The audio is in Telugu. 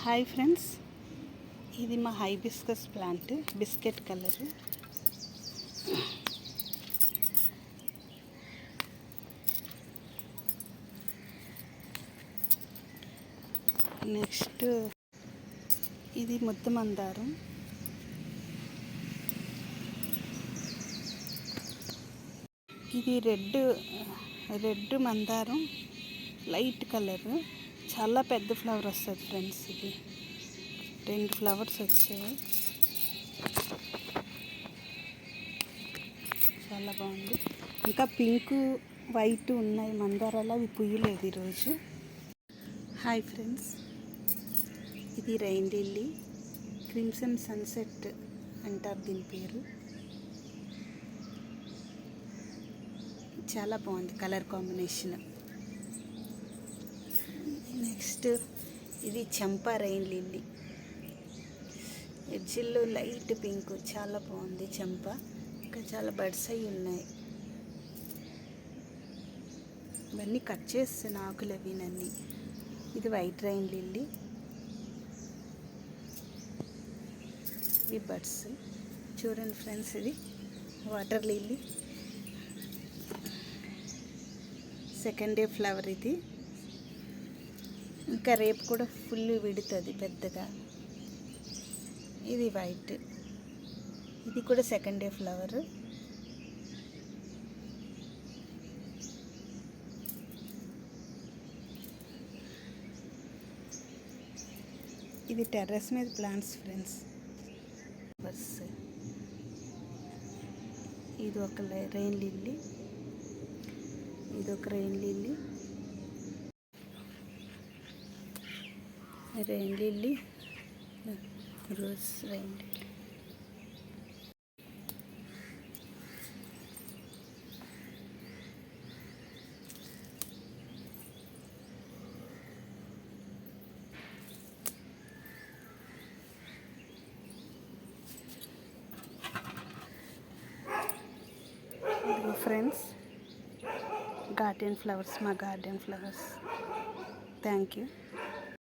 హాయ్ ఫ్రెండ్స్, ఇది మా hibiscus plant, biscuit colour. Next ఇది ముద్ద మందారం. ఇది రెడ్ మందారం, లైట్ కలరు. చాలా పెద్ద ఫ్లవర్ వస్తుంది ఫ్రెండ్స్. ఇది 2 ఫ్లవర్స్ వచ్చాయి, చాలా బాగుంది. ఇంకా పింక్ వైట్ ఉన్నాయి మందారాలు, అవి పుయ్యలేదు ఈరోజు. హాయ్ ఫ్రెండ్స్, ఇది రెయిన్ లిల్లీ, క్రిమ్సన్ సన్సెట్ అంటారు దీని పేరు. చాలా బాగుంది కలర్ కాంబినేషన్. నెక్స్ట్ ఇది చంపా రెయిన్ లిల్లీ, ఎడ్జిల్లో లైట్ పింక్, చాలా బాగుంది చంపా. ఇంకా చాలా బడ్స్ అయి ఉన్నాయి. ఇవన్నీ కట్ చేస్తాను ఆకులు అవినన్నీ. ఇది వైట్ రెయిన్ లిల్లీ, ఇవి బడ్స్. చూడండి ఫ్రెండ్స్, ఇది water lily, second day flower ఇది. ఇంకా రేపు కూడా ఫుల్ విడుతుంది పెద్దగా. ఇది వైట్, ఇది కూడా సెకండ్ డే ఫ్లవర్. ఇది టెర్రస్ మీద ప్లాంట్స్ ఫ్రెండ్స్. ఇది ఒక రెయిన్ లిల్లీ, ఇది ఒక rain lily, rain lily, rose rain lily. Friends, garden flowers, మా గార్డెన్ ఫ్లవర్స్. Thank you.